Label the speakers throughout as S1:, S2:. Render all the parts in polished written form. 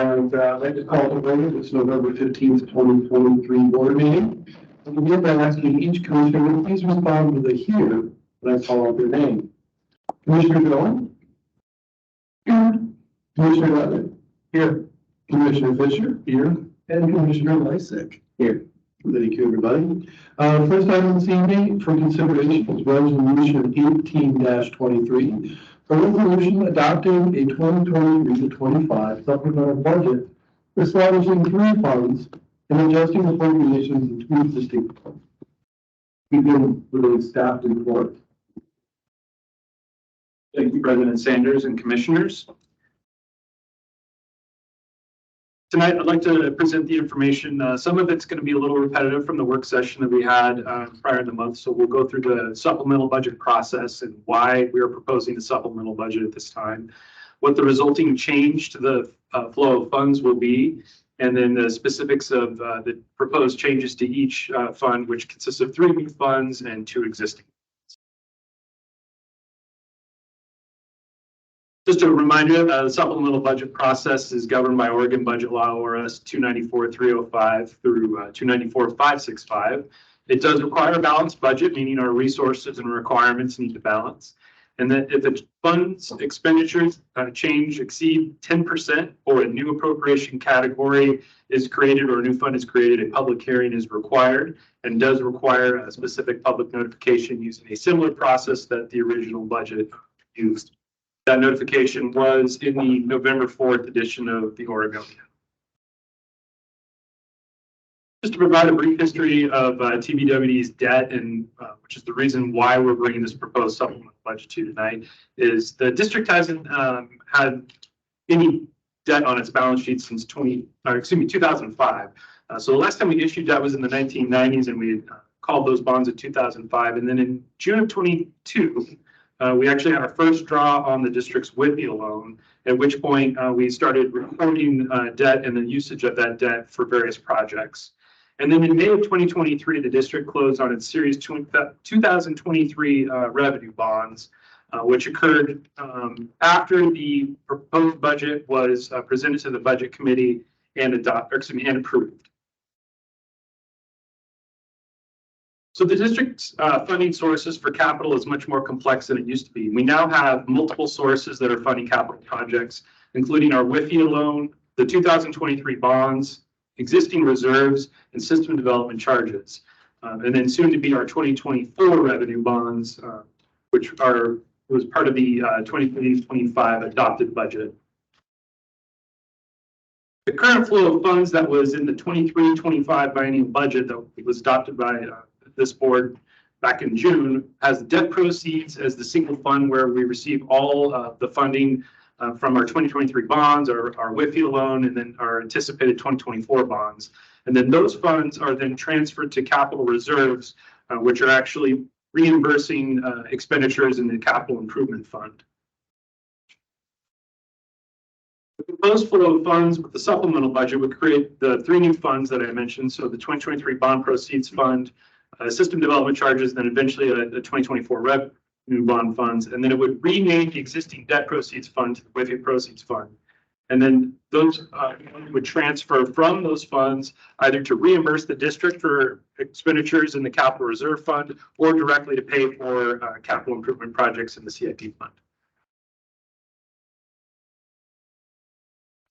S1: And I'd like to call to order this November 15th, 2023 board meeting. And begin by asking each commissioner to please respond with a here when I call out their name. Commissioner Dolan? Here. Commissioner Levitt? Here. Commissioner Fisher? Here. And Commissioner Lysak? Here. Thank you, everybody. First item this evening for consideration is resolution 18-23. A resolution adopting a 2023 to 25 supplemental budget establishing three funds and adjusting appropriations in two existing funds. Begin with a staff report.
S2: Thank you, President Sanders and Commissioners. Tonight, I'd like to present the information. Some of it's going to be a little repetitive from the work session that we had prior to the month. So we'll go through the supplemental budget process and why we are proposing the supplemental budget at this time, what the resulting change to the flow of funds will be, and then the specifics of the proposed changes to each fund, which consists of three new funds and two existing. Just a reminder, the supplemental budget process is governed by Oregon Budget Law ORS 294-305 through 294-565. It does require a balanced budget, meaning our resources and requirements need to balance. And that if the funds expenditures change exceed 10% or a new appropriation category is created or a new fund is created, a public hearing is required and does require a specific public notification using a similar process that the original budget used. That notification was in the November 4th edition of the Oregonian. Just to provide a brief history of TBWD's debt, and which is the reason why we're bringing this proposed supplemental budget to you tonight, is the district hasn't had any debt on its balance sheet since 2005. So the last time we issued debt was in the 1990s, and we called those bonds in 2005. And then in June of 22. We actually had our first draw on the district's WIFIA loan, at which point we started recording debt and the usage of that debt for various projects. And then in May of 2023, the district closed on its Series 2023 revenue bonds, which occurred after the proposed budget was presented to the Budget Committee and approved. So the district's funding sources for capital is much more complex than it used to be. We now have multiple sources that are funding capital projects, including our WIFIA loan, the 2023 bonds, existing reserves, and system development charges. And then soon to be our 2024 revenue bonds, which was part of the 2025 adopted budget. The current flow of funds that was in the 23-25 biennial budget that was adopted by this board back in June has debt proceeds as the single fund where we receive all the funding from our 2023 bonds, our WIFIA loan, and then our anticipated 2024 bonds. And then those funds are then transferred to capital reserves, which are actually reimbursing expenditures in the capital improvement fund. The proposed flow of funds with the supplemental budget would create the three new funds that I mentioned. So the 2023 bond proceeds fund, system development charges, then eventually the 2024 revenue bond funds, and then it would rename the existing debt proceeds fund to the WIFIA proceeds fund. And then those would transfer from those funds either to reimburse the district for expenditures in the capital reserve fund or directly to pay for capital improvement projects in the CIP fund.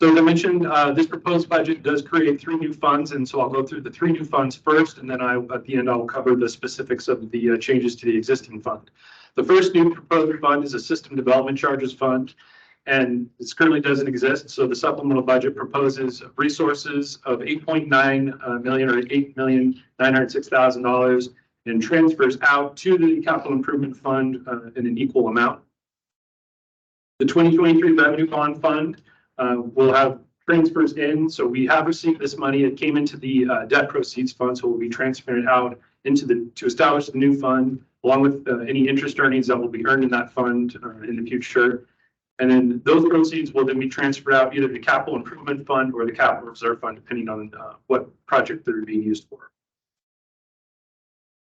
S2: So as I mentioned, this proposed budget does create three new funds, and so I'll go through the three new funds first, and then at the end I'll cover the specifics of the changes to the existing fund. The first new proposed fund is a system development charges fund, and this currently doesn't exist. So the supplemental budget proposes resources of $8.9 million or $8,906,000 and transfers out to the capital improvement fund in an equal amount. The 2023 revenue bond fund will have transfers in. So we have received this money. It came into the debt proceeds fund, so we'll be transferring it out to establish the new fund, along with any interest earnings that will be earned in that fund in the future. And then those proceeds will then be transferred out either to the capital improvement fund or the capital reserve fund, depending on what project they're being used for.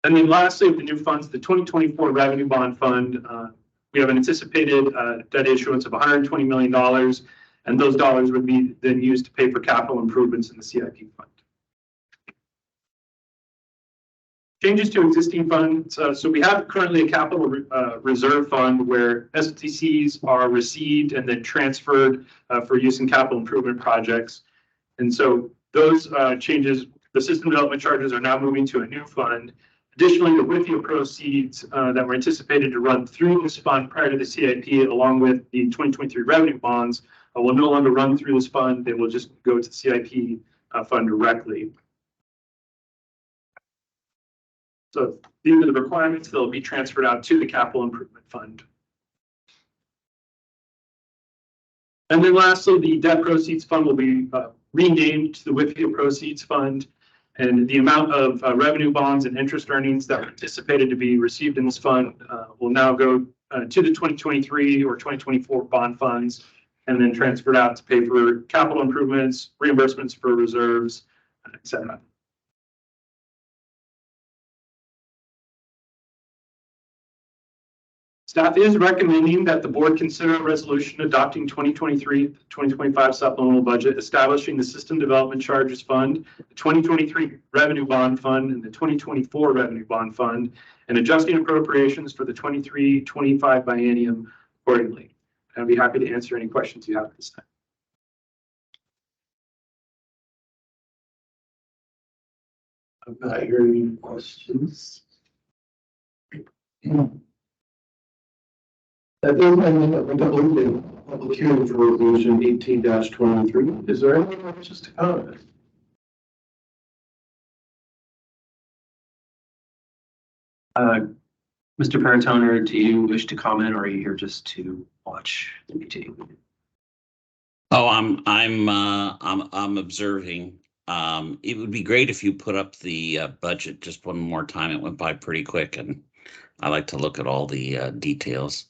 S2: And then lastly, with the new funds, the 2024 revenue bond fund, we have an anticipated debt issuance of $120 million. And those dollars would be then used to pay for capital improvements in the CIP fund. Changes to existing funds. So we have currently a capital reserve fund where STCs are received and then transferred for use in capital improvement projects. And so those changes, the system development charges are now moving to a new fund. Additionally, the WIFIA proceeds that were anticipated to run through this fund prior to the CIP, along with the 2023 revenue bonds, will no longer run through this fund. They will just go to the CIP fund directly. So these are the requirements. They'll be transferred out to the capital improvement fund. And then lastly, the debt proceeds fund will be renamed to the WIFIA proceeds fund. And the amount of revenue bonds and interest earnings that are anticipated to be received in this fund will now go to the 2023 or 2024 bond funds, and then transferred out to pay for capital improvements, reimbursements for reserves, et cetera. Staff is recommending that the board consider a resolution adopting 2023-2025 supplemental budget, establishing the System Development Charges Fund, the 2023 Revenue Bond Fund, and the 2024 Revenue Bond Fund, and adjusting appropriations for the 23-25 biennium accordingly. I'd be happy to answer any questions you have at this time.
S1: I'm not hearing any questions. That is my minute to open public hearing for resolution 18-23. Is there anyone who wishes to comment?
S3: Mr. Paratoner, do you wish to comment, or are you here just to watch the meeting?
S4: Oh, I'm observing. It would be great if you put up the budget just one more time. It went by pretty quick, and I like to look at all the details.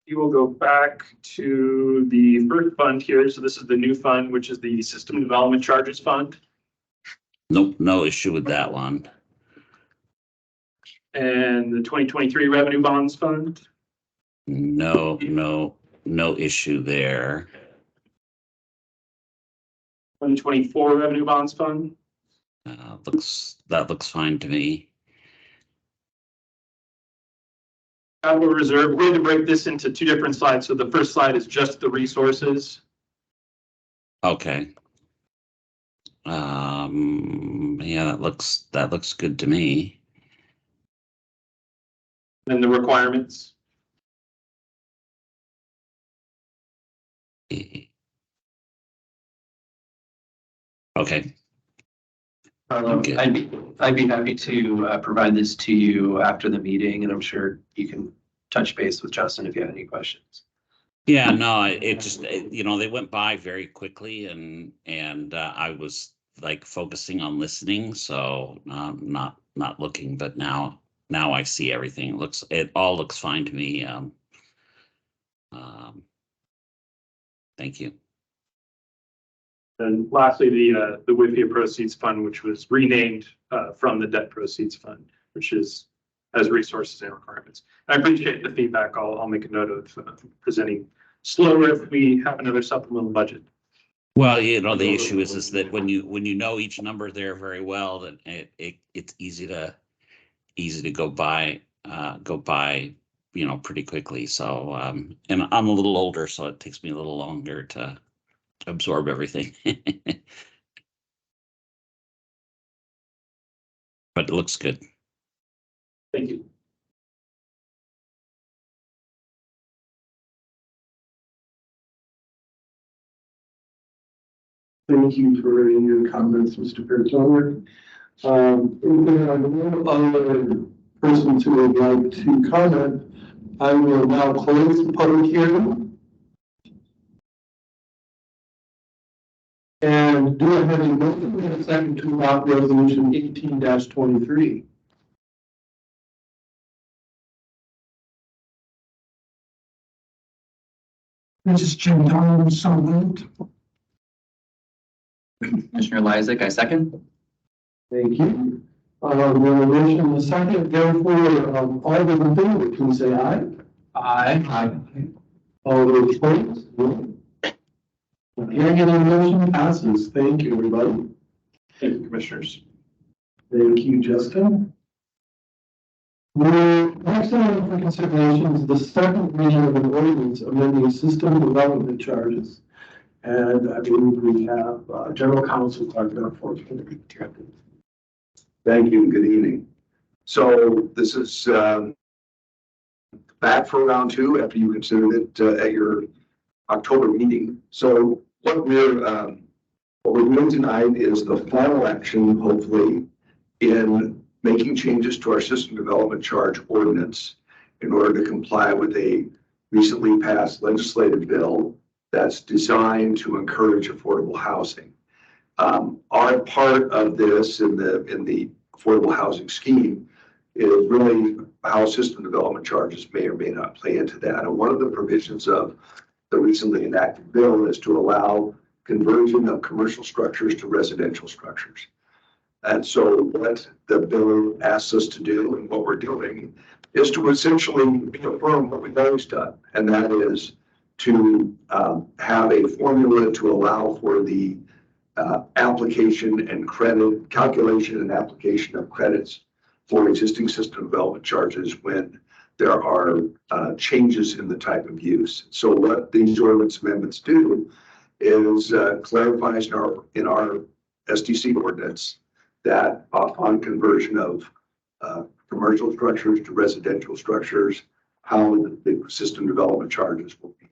S2: You will go back to the first fund here. So this is the new fund, which is the System Development Charges Fund.
S4: Nope, no issue with that one.
S2: And the 2023 Revenue Bonds Fund.
S4: No issue there.
S2: 2024 Revenue Bonds Fund.
S4: That looks fine to me.
S2: Capital Reserve. We're going to break this into two different slides. So the first slide is just the resources.
S4: Okay. Yeah, that looks good to me.
S2: And the requirements.
S4: Okay.
S3: Okay. I'd be happy to provide this to you after the meeting, and I'm sure you can touch base with Justin if you have any questions.
S4: Yeah, no, it just, they went by very quickly, and I was like focusing on listening, so not looking, but now I see everything. It all looks fine to me. Thank you.
S2: And lastly, the WIFIA Proceeds Fund, which was renamed from the Debt Proceeds Fund, which has resources and requirements. I appreciate the feedback. I'll make a note of presenting slower if we have another supplemental budget.
S4: Well, the issue is that when you know each number there very well, then it's easy to go by pretty quickly. So and I'm a little older, so it takes me a little longer to absorb everything. But it looks good.
S2: Thank you.
S1: Thank you for your comments, Mr. Paratoner. If there are no other persons who would like to comment, I will now close the public hearing. And do I have a motion and a second to adopt resolution 18-23?
S5: This is Jim Donovan, so moved.
S3: Commissioner Lysak, I second.
S1: Thank you. The motion and the second, therefore, all those in favor, please say aye.
S3: Aye.
S1: All those opposed? No. Hearing any motion passes. Thank you, everybody.
S2: Thank you, commissioners.
S1: Thank you, Justin. The next item for consideration is the second reading of an ordinance amending system development charges. And I believe we have general counsel talking about for us.
S6: Thank you and good evening. So this is back for round two after you considered it at your October meeting. So what we're doing tonight is the final action, hopefully, in making changes to our system development charge ordinance in order to comply with a recently passed legislative bill that's designed to encourage affordable housing. Our part of this in the affordable housing scheme is really how system development charges may or may not play into that. And one of the provisions of the recently enacted bill is to allow conversion of commercial structures to residential structures. And so what the bill asks us to do and what we're doing is to essentially reaffirm what we've always done. And that is to have a formula to allow for the application and credit calculation and application of credits for existing system development charges when there are changes in the type of use. So what these ordinance amendments do is clarifies in our SDC ordinance that on conversion of commercial structures to residential structures, how the system development charges will be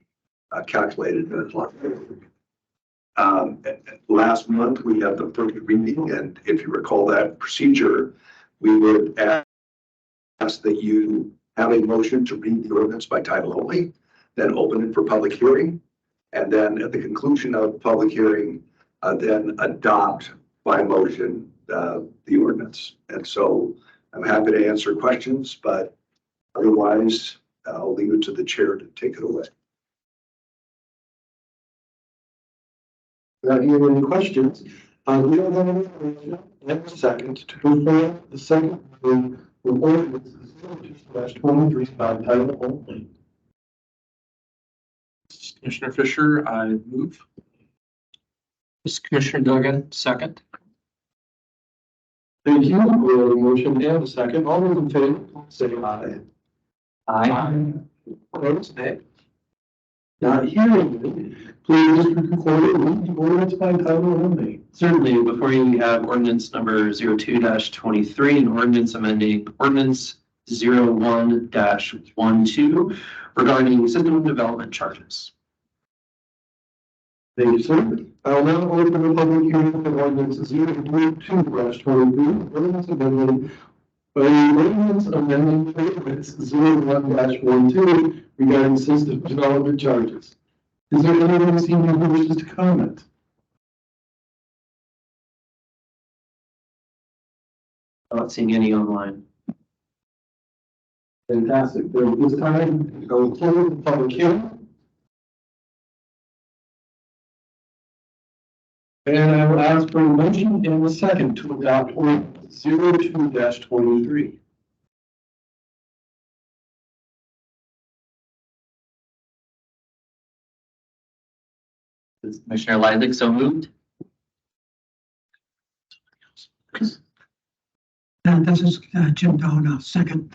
S6: calculated and applied. Last month, we had the first reading, and if you recall that procedure, we would ask that you have a motion to read the ordinance by title only, then open it for public hearing, and then at the conclusion of public hearing, then adopt by motion the ordinance. And so I'm happy to answer questions, but otherwise, I'll leave it to the chair to take it away.
S1: Not hearing any questions. We don't have any motion and a second to perform the second reading of ordinance 02/23 by title only.
S3: Commissioner Fisher, I move. This is Commissioner Duggan, second.
S1: Thank you. We have a motion and a second. All those in favor, say aye.
S3: Aye.
S1: Opposed, nay. Not hearing any. Please record it, read the ordinance by title only.
S3: Certainly, before you, we have ordinance number 02-23, an ordinance amending ordinance 01-12 regarding system development charges.
S1: Thank you, sir. I will now open the public hearing for ordinance 02/23, ordinance amending ordinance ordinance 01-12 regarding system development charges. Is there anyone seen who wishes to comment?
S3: Not seeing any online.
S1: Fantastic. Then at this time, I will close the public hearing. And I will ask for a motion and a second to adopt ordinance 02-23.
S3: Commissioner Leidlich, so moved.
S5: This is Jim Dowd, second.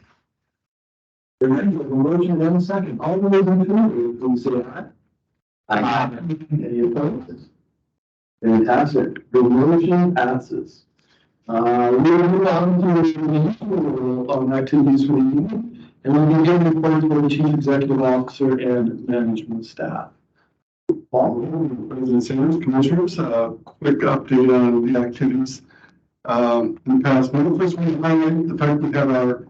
S1: There is a motion and a second. All those in favor, please say aye. Any opposed? Fantastic. The motion passes. We will move on to the activities for the evening, and we'll begin reports by the Chief Executive Officer and management staff. Paul.
S7: President Sanders, Commissioners, quick update on the activities. In the past month, first we highlight the fact we have our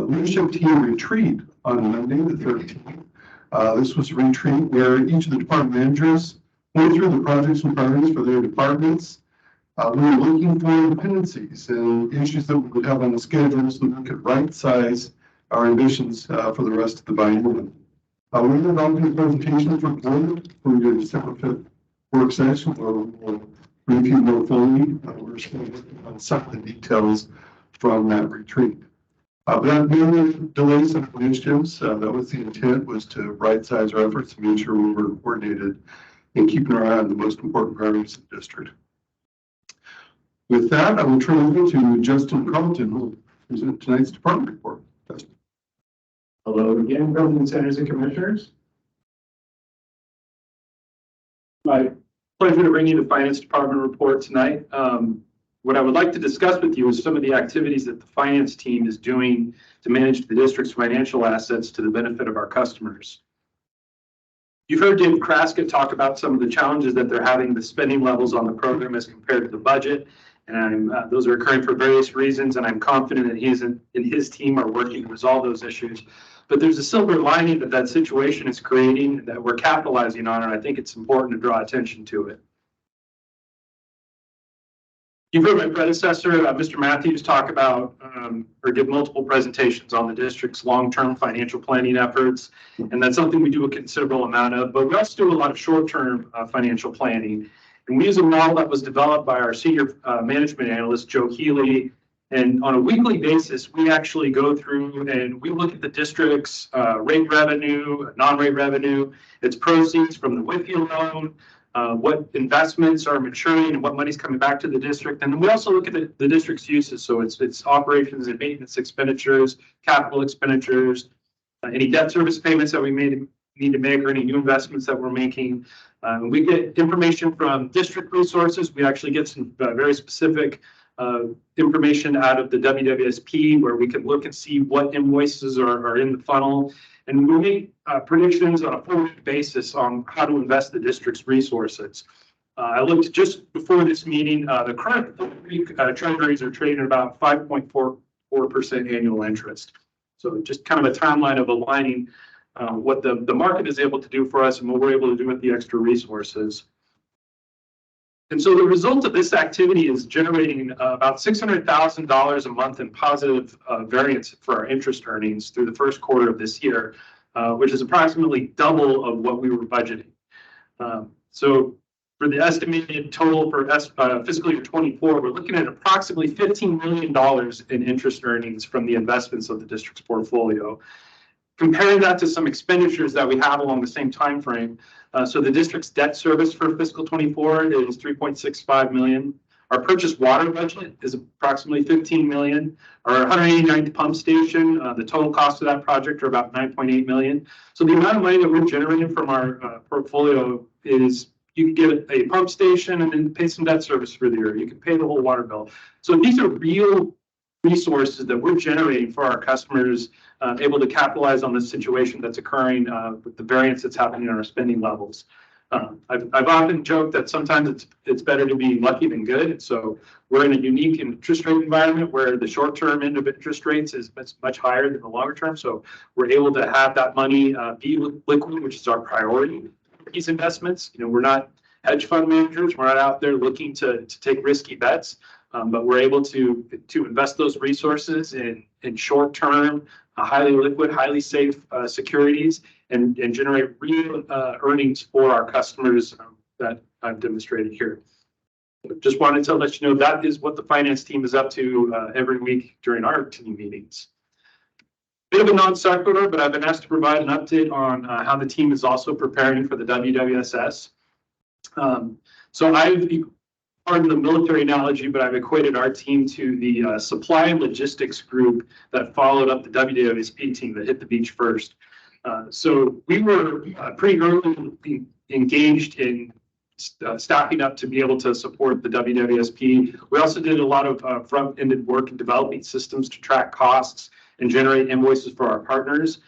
S7: leadership team retreat on Monday the 13th. This was a retreat where each of the department managers went through the projects and priorities for their departments. We were looking for dependencies and issues that we would have on the schedule so we could right size our ambitions for the rest of the biennium. We're developing a presentation for your December 5th work session where we will review more fully. We're just going to work on some of the details from that retreat. But that mainly delays and initiatives. That was the intent, was to right size our efforts and make sure we were coordinated and keeping our eye on the most important priorities of the district. With that, I will turn over to Justin Carlton, who will present tonight's department report. Justin.
S2: Hello again, President, Senators, and Commissioners. My pleasure to bring you the Finance Department report tonight. What I would like to discuss with you is some of the activities that the finance team is doing to manage the district's financial assets to the benefit of our customers. You've heard David Kraska talk about some of the challenges that they're having with spending levels on the program as compared to the budget. And those are occurring for various reasons, and I'm confident that he and his team are working to resolve those issues. But there's a silver lining that situation is creating that we're capitalizing on, and I think it's important to draw attention to it. You've heard my predecessor, Mr. Matthews, talk about or give multiple presentations on the district's long-term financial planning efforts, and that's something we do a considerable amount of, but we also do a lot of short-term financial planning. And we use a model that was developed by our senior management analyst, Joe Healy, and on a weekly basis, we actually go through and we look at the district's rate revenue, non-rate revenue, its proceeds from the Whitfield loan, what investments are maturing and what money's coming back to the district. And then we also look at the district's uses. So it's operations and maintenance expenditures, capital expenditures, any debt service payments that we need to make, or any new investments that we're making. We get information from district resources. We actually get some very specific information out of the WWSP, where we can look and see what invoices are in the funnel. And we make predictions on a 4-week basis on how to invest the district's resources. I looked just before this meeting, the current 4-week treasuries are trading at about 5.44% annual interest. So just kind of a timeline of aligning what the market is able to do for us and what we're able to do with the extra resources. And so the result of this activity is generating about $600,000 a month in positive variance for our interest earnings through the first quarter of this year, which is approximately double of what we were budgeting. So for the estimated total for fiscal year 24, we're looking at approximately $15 million in interest earnings from the investments of the district's portfolio. Comparing that to some expenditures that we have along the same time frame, so the district's debt service for fiscal 24 is $3.65 million. Our purchased water budget is approximately $15 million. Our 189th pump station, the total cost of that project are about $9.8 million. So the amount of money that we're generating from our portfolio is, you can get a pump station and then pay some debt service for the year. You can pay the whole water bill. So these are real resources that we're generating for our customers, able to capitalize on this situation that's occurring with the variance that's happening in our spending levels. I've often joked that sometimes it's better to be lucky than good. And so we're in a unique interest rate environment where the short-term end of interest rates is much higher than the longer term. So we're able to have that money be liquid, which is our priority for these investments. You know, we're not hedge fund managers. We're not out there looking to take risky bets. But we're able to invest those resources in short-term, highly liquid, highly safe securities and generate real earnings for our customers that I've demonstrated here. Just wanted to let you know that is what the finance team is up to every week during our team meetings. Bit of a non sequitur, but I've been asked to provide an update on how the team is also preparing for the WWSS. So I've, pardon the military analogy, but I've equated our team to the supply and logistics group that followed up the WWSP team that hit the beach first. So we were pretty early engaged in staffing up to be able to support the WWSP. We also did a lot of front-ended work in developing systems to track costs and generate invoices for our partners.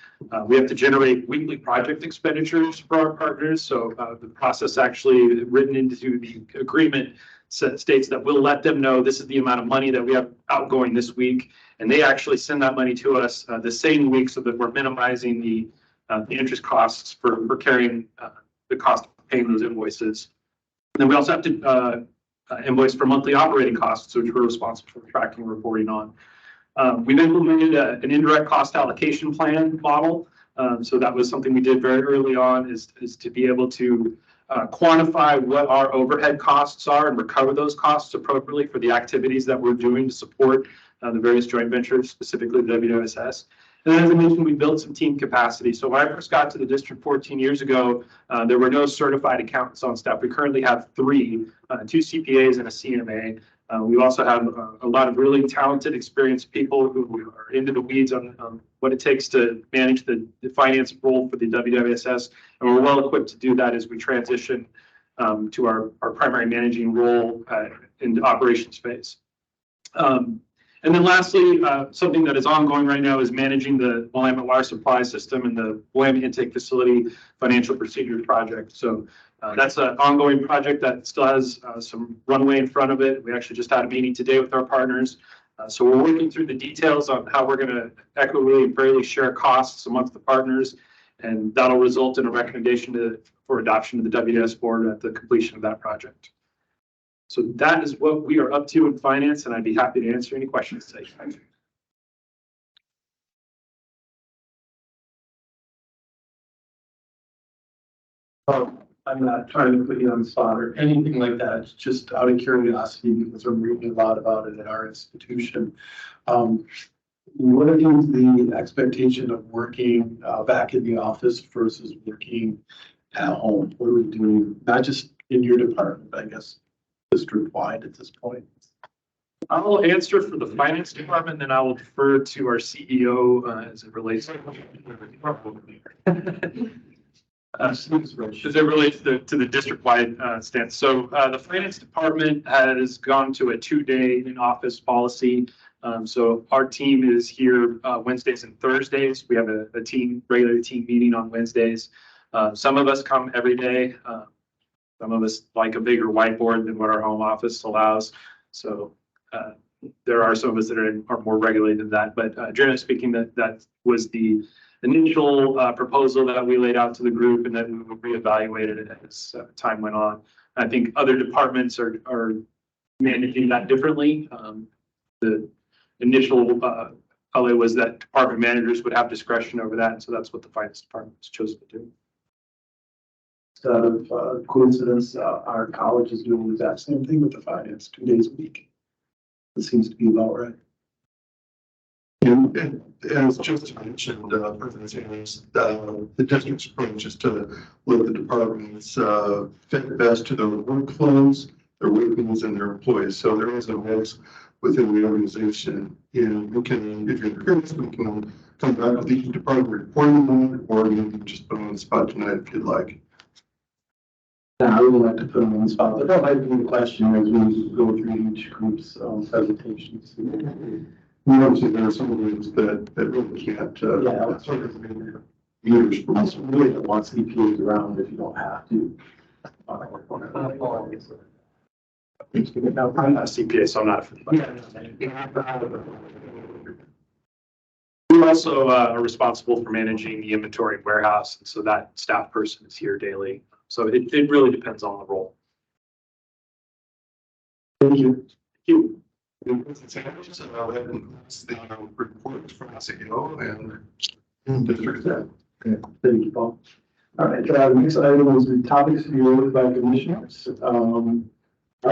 S2: We have to generate weekly project expenditures for our partners. So the process actually written into the agreement states that we'll let them know this is the amount of money that we have outgoing this week. And they actually send that money to us the same week so that we're minimizing the interest costs for carrying the cost of paying those invoices. And then we also have to invoice for monthly operating costs, which we're responsible for tracking and reporting on. We've implemented an indirect cost allocation plan model. So that was something we did very early on, is to be able to quantify what our overhead costs are and recover those costs appropriately for the activities that we're doing to support the various joint ventures, specifically the WWSS. And then, as I mentioned, we built some team capacity. So when I first got to the district 14 years ago, there were no certified accountants on staff. We currently have 3, 2 CPAs and a CMA. We also have a lot of really talented, experienced people who are into the weeds on what it takes to manage the finance role for the WWSS. And we're well equipped to do that as we transition to our primary managing role in the operations phase. And then lastly, something that is ongoing right now is managing the Willamette Water Supply System and the Willamette Intake Facility Financial Procedures Project. So that's an ongoing project that still has some runway in front of it. We actually just had a meeting today with our partners. So we're working through the details on how we're going to equitably and fairly share costs amongst the partners. And that'll result in a recommendation for adoption to the WDS board at the completion of that project. So that is what we are up to in finance, and I'd be happy to answer any questions today.
S1: I'm not trying to put you on the spot or anything like that. It's just out of curiosity because I'm reading a lot about it at our institution. What is the expectation of working back in the office versus working at home? What are we doing? Not just in your department, I guess, district-wide at this point.
S2: I'll answer for the finance department, then I will defer to our CEO as it relates to the district-wide stance. So the finance department has gone to a 2-day in-office policy. So our team is here Wednesdays and Thursdays. We have a regular team meeting on Wednesdays. Some of us come every day. Some of us like a bigger whiteboard than what our home office allows. So there are some of us that are more regulated than that. But generally speaking, that was the initial proposal that we laid out to the group, and that we would reevaluate it as time went on. I think other departments are managing that differently. The initial color was that department managers would have discretion over that, and so that's what the finance department has chosen to do.
S1: Out of coincidence, our college is doing the exact same thing with the finance 2 days a week. It seems to be about right.
S7: And as just mentioned, President Sanders, the district's approach is to let the departments fit best to their workflows, their workings, and their employees. So there is a mix within the organization. And we can, if you're curious, we can come back with each department reporting on it, or you can just put them on the spot tonight if you'd like.
S1: Now, I would like to put them on the spot, but that might be the question as we go through each group's presentations.
S7: Obviously, there are some of those that really can't.
S1: Yeah, that's sort of meters. That's really don't want CPAs around if you don't have to.
S2: I'm not a CPA, so I'm not. We also are responsible for managing the inventory and warehouse, and so that staff person is here daily. So it really depends on the role.
S1: Thank you.
S2: Thank you.
S7: The report from the CEO and district staff.
S1: Okay, thank you, Paul. All right, the next item is the topics to be ordered by commissioners. I'm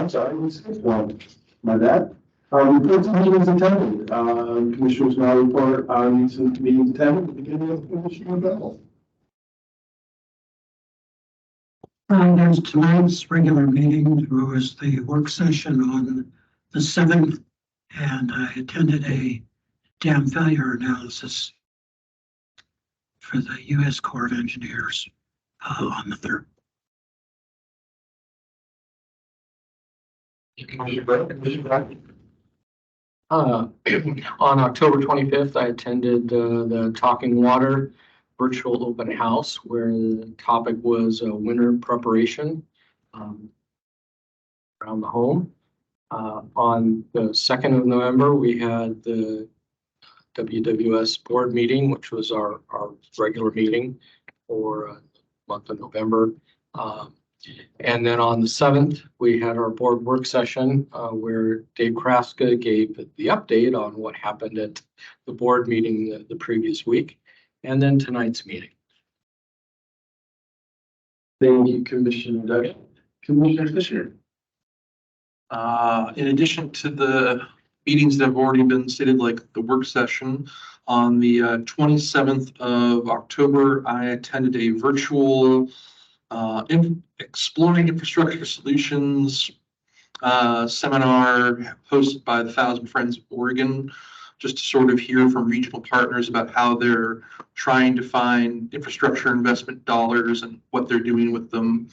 S1: sorry, we skipped one. My bad. Reports and meetings attended. Commissioners now report on recent meetings attended, beginning with Commissioner Bell.
S5: There's tonight's regular meeting. There was the work session on the 7th, and I attended a dam failure analysis for the U.S. Corps of Engineers on the 3rd.
S8: On October 25th, I attended the Talking Water virtual open house where the topic was winter preparation around the home. On the 2nd of November, we had the WWS board meeting, which was our regular meeting for the month of November. And then on the 7th, we had our board work session where Dave Kraska gave the update on what happened at the board meeting the previous week, and then tonight's meeting.
S1: Thank you, Commissioner Duggan. Commissioner Fisher.
S9: In addition to the meetings that have already been stated, like the work session, on the 27th of October, I attended a virtual Exploring Infrastructure Solutions seminar hosted by the Thousand Friends of Oregon, just to sort of hear from regional partners about how they're trying to find infrastructure investment dollars and what they're doing with them.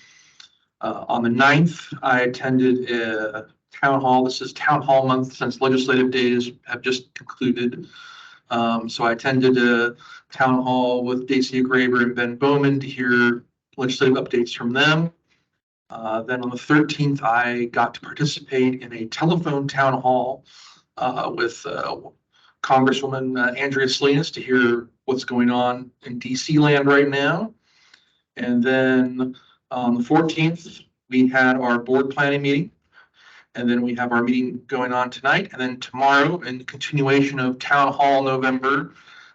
S9: On the 9th, I attended a town hall. This is town hall month since legislative days have just concluded. So I attended a town hall with Dacia Graber and Ben Bowman to hear legislative updates from them. Then on the 13th, I got to participate in a telephone town hall with Congresswoman Andrea Salinas to hear what's going on in DC land right now. And then on the 14th, we had our board planning meeting. And then we have our meeting going on tonight. And then tomorrow, in the continuation of Town Hall November,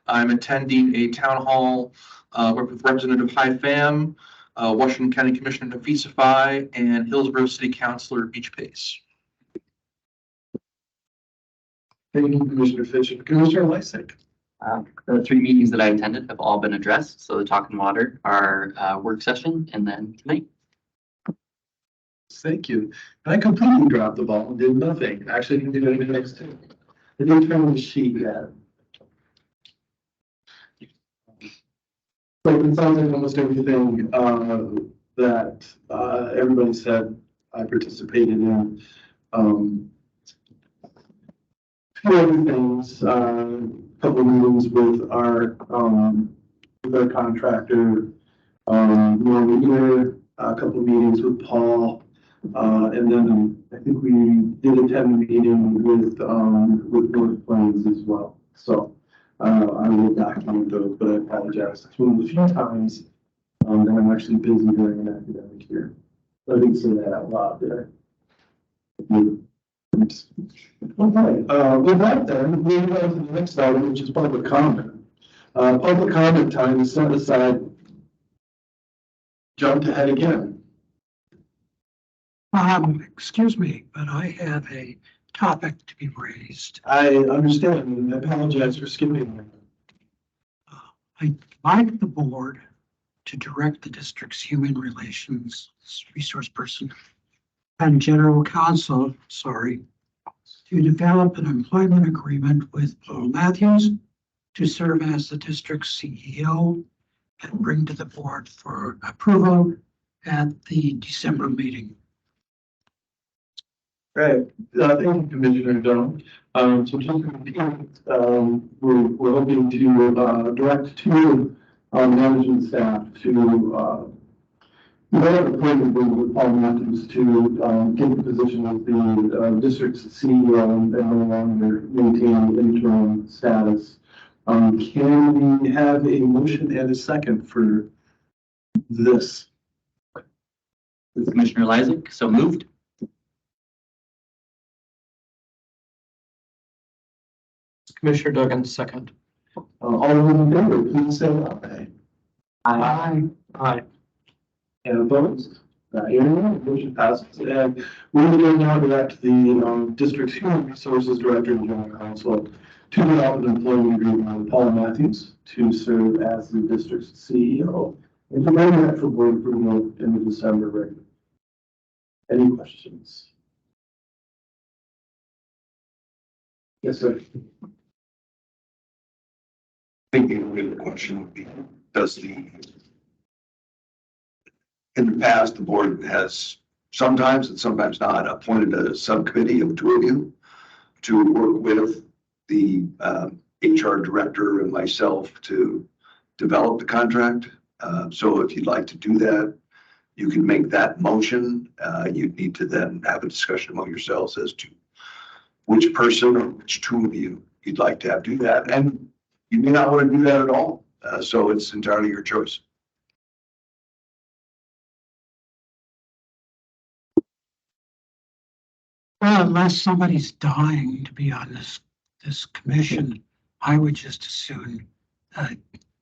S9: I'm attending a town hall with Representative Hai Pham, Washington County Commissioner Nafisa Fai, and Hillsborough City Councilor Beach Pace.
S1: Thank you, Commissioner Fisher. Commissioner Lysick.
S10: The 3 meetings that I attended have all been addressed. So the Talking Water, our work session, and then tonight.
S1: Thank you. I completely dropped the ball and did nothing. Actually, didn't do anything next to it. I didn't turn on the sheet yet. So it sounds like almost everything that everybody said I participated in. Few other things, couple of meetings with our contractor, a couple of meetings with Paul. And then I think we did attend a meeting with North Plains as well. So I will document those, but I apologize. It's one of the few times that I'm actually busy during an academic year. I didn't say that out loud, did I? Okay, with that then, we move on to the next item, which is public comment. Public comment time is set aside. Jumped ahead again.
S5: Excuse me, but I have a topic to be raised.
S1: I understand, and I apologize for skipping that.
S5: I'd like the board to direct the district's human relations resource person and general counsel, to develop an employment agreement with Paul Matthews to serve as the district's CEO and bring to the board for approval at the December meeting.
S1: Right, thank you, Commissioner Dunn. So just to repeat, we're hoping to direct two management staff to develop an appointment with Paul Matthews to get the position of the district's CEO and no longer maintain interim status. Can we have a motion and a second for this?
S10: Commissioner Lysick, so moved.
S8: Commissioner Duggan, second.
S1: All those in favor, please say aye.
S10: Aye.
S8: Aye.
S1: And opposed? Hearing none, motion passes. And we're going to go now direct the district's human resources director and general counsel to develop an employment agreement with Paul Matthews to serve as the district's CEO and to bring that for board approval in the December regular. Any questions? Yes, sir.
S6: I think the question would be, in the past, the board has sometimes and sometimes not appointed a subcommittee of two of you to work with the HR director and myself to develop the contract. So if you'd like to do that, you can make that motion. You'd need to then have a discussion among yourselves as to which person or which two of you you'd like to have do that. And you may not want to do that at all. So it's entirely your choice.
S5: Well, unless somebody's dying to be on this commission, I would just as soon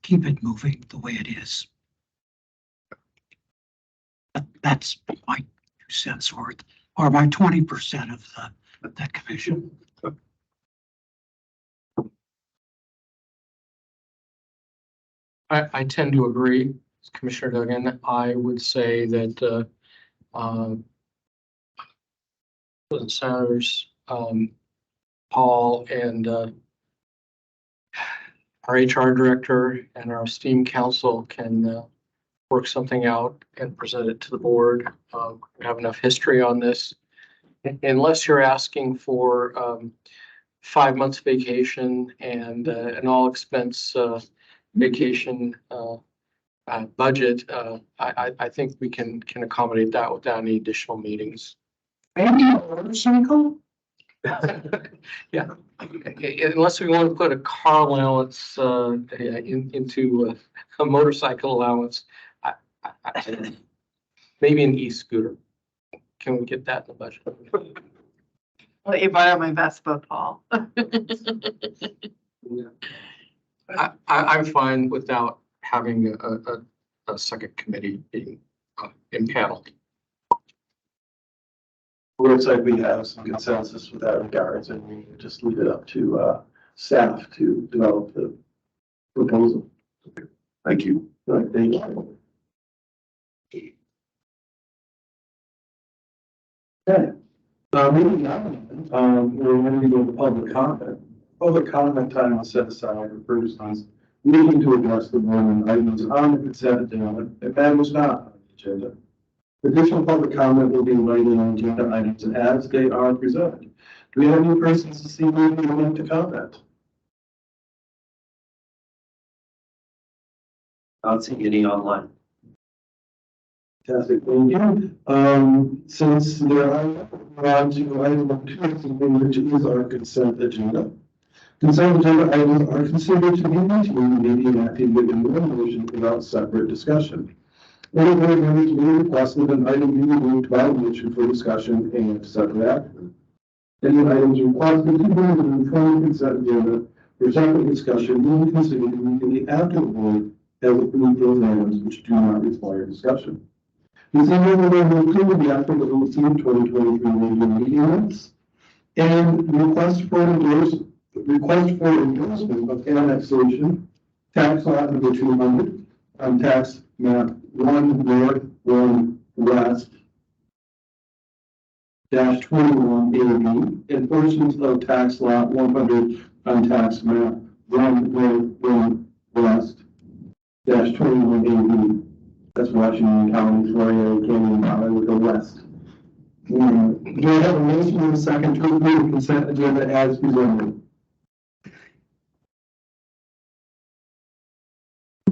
S5: keep it moving the way it is. That's my 2 cents worth, or my 20% of the commission.
S8: I tend to agree, Commissioner Duggan. I would say that, the senators, Paul and, our HR director and our esteemed council can, work something out and present it to the board. We have enough history on this. Unless you're asking for, 5 months vacation and, an all expense, vacation, budget, I think we can accommodate that without any additional meetings.
S5: Maybe a motorcycle?
S8: Yeah, unless we want to put a car allowance, into a motorcycle allowance, maybe an e-scooter. Can we get that in the budget?
S11: I'll let you borrow my Vespa, Paul.
S8: I'm fine without having a second committee being impaneled.
S1: Looks like we have some consensus with that regards, and we just leave it up to staff to develop the proposal.
S6: Thank you.
S1: All right, thank you. Okay. Moving on, we're going to go to public comment. Public comment time is set aside for persons needing to address the board on items on the consent agenda if that was not on the agenda. Additional public comment will be related on agenda items as they are presented. Do we have any persons this evening who would like to comment?
S3: I don't see any online.
S1: Fantastic, thank you. Since there are, we're on to item 2, which is our consent agenda. Consent agenda items are considered to be routine, may be enacted within one motion without separate discussion. Any board members may request that an item be removed by motion for discussion and separate action. Any items requested to be removed from the consent agenda for separate discussion will be considered immediately after the board has approved those items which do not require discussion. This evening will include the after the 2023 regular meeting minutes and request for endorsement of annexation, tax lot number 200 on tax map 1 North 1 West -21 AB and portions of tax lot 100 on tax map 1 North 1 West -21 AB. That's Washington County, Florida, Canyon Valley with the west. Do I have a motion and a second to approve the consent agenda as presented?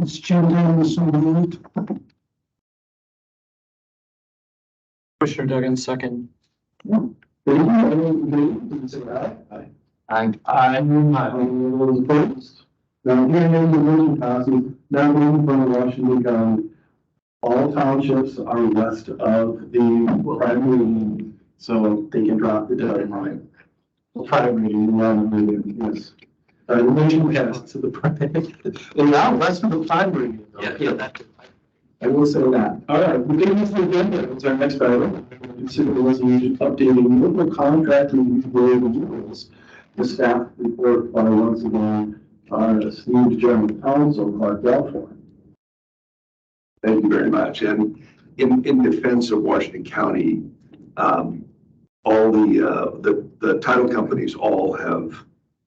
S5: It's Jim Davis, so moved.
S8: Commissioner Duggan, second.
S1: Thank you. Anyone in favor, please say aye.
S10: Aye.
S1: Aye. All those opposed? Now, hearing none, the motion passes. Now moving from Washington County. All townships are west of the primary, so they can drop the deadline. Primary, yes. The motion passed to the primary. Well, now west of the primary. I will say that. All right, we take this to the agenda. It's our next item. Consider the resolution updating local contract review board rules. The staff report by once again our esteemed general counsel, Clark Balfour.
S6: Thank you very much. And in defense of Washington County, all the title companies all have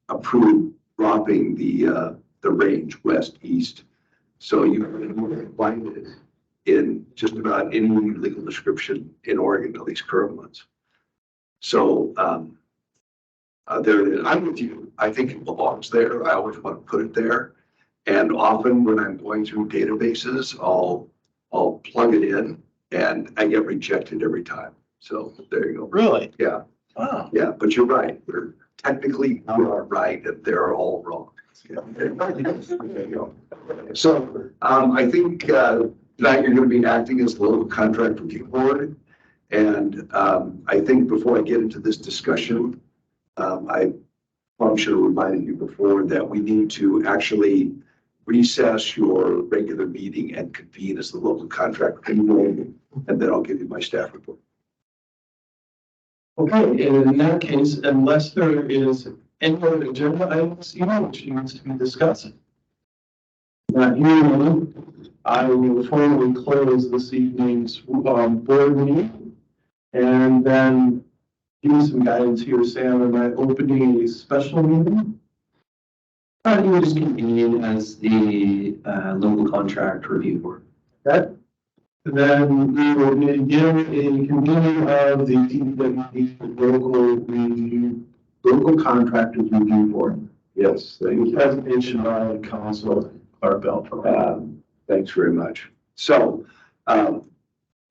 S6: approved dropping the range west east. So you can find it in just about any legal description in Oregon, at least current ones. So there it is. I'm with you. I think it belongs there. I always want to put it there. And often when I'm going through databases, I'll plug it in and I get rejected every time. So there you go.
S1: Really?
S6: Yeah.
S1: Wow.
S6: Yeah, but you're right. We're technically, we are right and they're all wrong. Yeah. There you go. So I think tonight you're going to be acting as the local contract review board. And I think before I get into this discussion, I probably should have reminded you before that we need to actually recess your regular meeting and convene as the local contract review board and then I'll give you my staff report.
S1: Okay, and in that case, unless there is any other agenda items, which needs to be discussed. Not hearing, I will formally close this evening's board meeting. And then give me some guidance here, Sam, am I opening a special meeting?
S3: You would just convene as the local contract review board.
S1: Okay. Then we will begin a convening of the TWD local contractors review board.
S6: Yes, thank you.
S1: Presentation by Council Clark Bell.
S6: Thanks very much. So,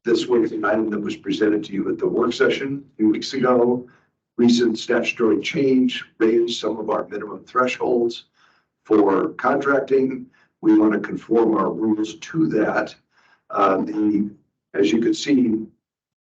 S6: this was an item that was presented to you at the work session a few weeks ago. Recent statutory change raised some of our minimum thresholds for contracting. We want to conform our rules to that. As you can see,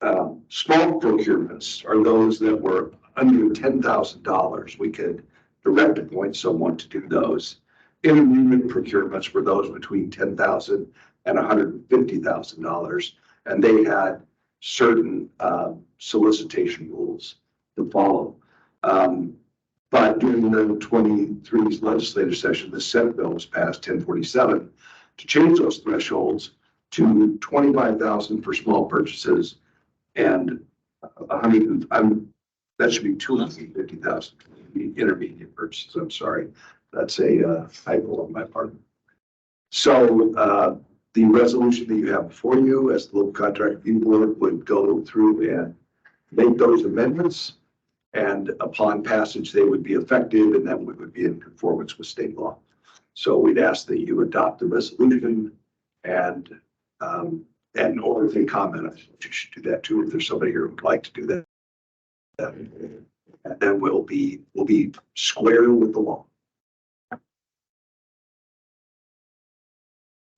S6: small procurements are those that were under $10,000. We could direct appoint someone to do those. Intermediate procurements were those between $10,000 and $150,000, and they had certain solicitation rules to follow. But during the 23 legislative session, the Senate bill was passed 1047 to change those thresholds to 25,000 for small purchases and 100. That should be 250,000 intermediate purchases. I'm sorry, that's a typo on my part. So the resolution that you have before you as the local contract review board would go through and make those amendments. And upon passage, they would be effective, and then we would be in conformance with state law. So we'd ask that you adopt the resolution, and or if they comment, I think you should do that too. If there's somebody here who would like to do that, and then we'll be square with the law.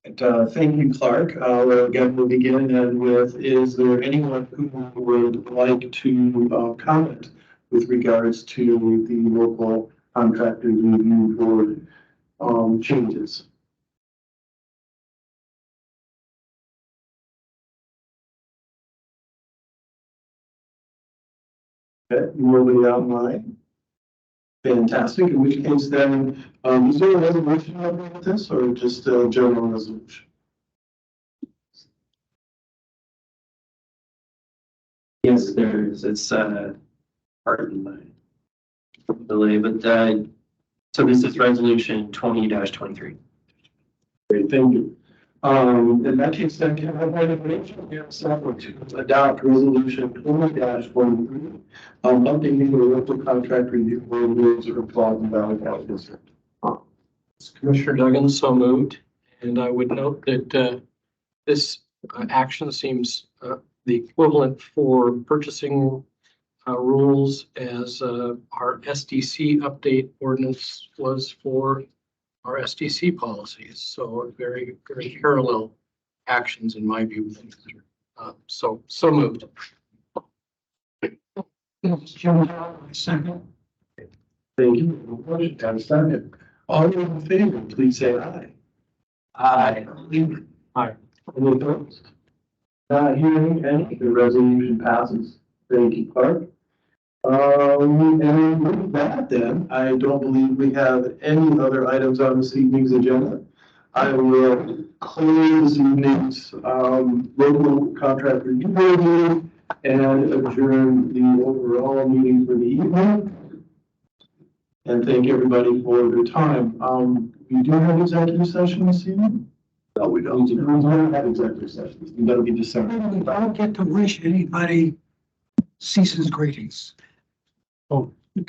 S1: Thank you, Clark. Again, we'll begin with, is there anyone who would like to comment with regards to the local contractor review board changes? Okay, nobody online? Fantastic, in which case then, is there a resolution about this or just a general resolution?
S3: Yes, there is. It's pardon my delay, but so this is resolution 20-23.
S1: Great, thank you. In that case, then can I have my information? We have someone to adopt resolution 20-23, updating the local contract review board rules of Plaza Valley County District.
S8: Commissioner Duggan, so moved. And I would note that this action seems the equivalent for purchasing rules as our SDC update ordinance was for our SDC policies. So very, very parallel actions in my view. So moved.
S5: Jim, second.
S1: Thank you. Motion to second. All those in favor, please say aye.
S3: Aye.
S8: Aye.
S1: Any opposed? Not hearing any, the resolution passes. Thank you, Clark. And with that then, I don't believe we have any other items on this evening's agenda. I will close this evening's local contract review board meeting and adjourn the overall meeting for the evening. And thank everybody for their time. We do have executive session this evening.
S6: No, we
S1: We
S6: don't.
S1: don't have executive sessions. That'll be December.
S5: I don't get to wish anybody season's greetings.
S1: Oh,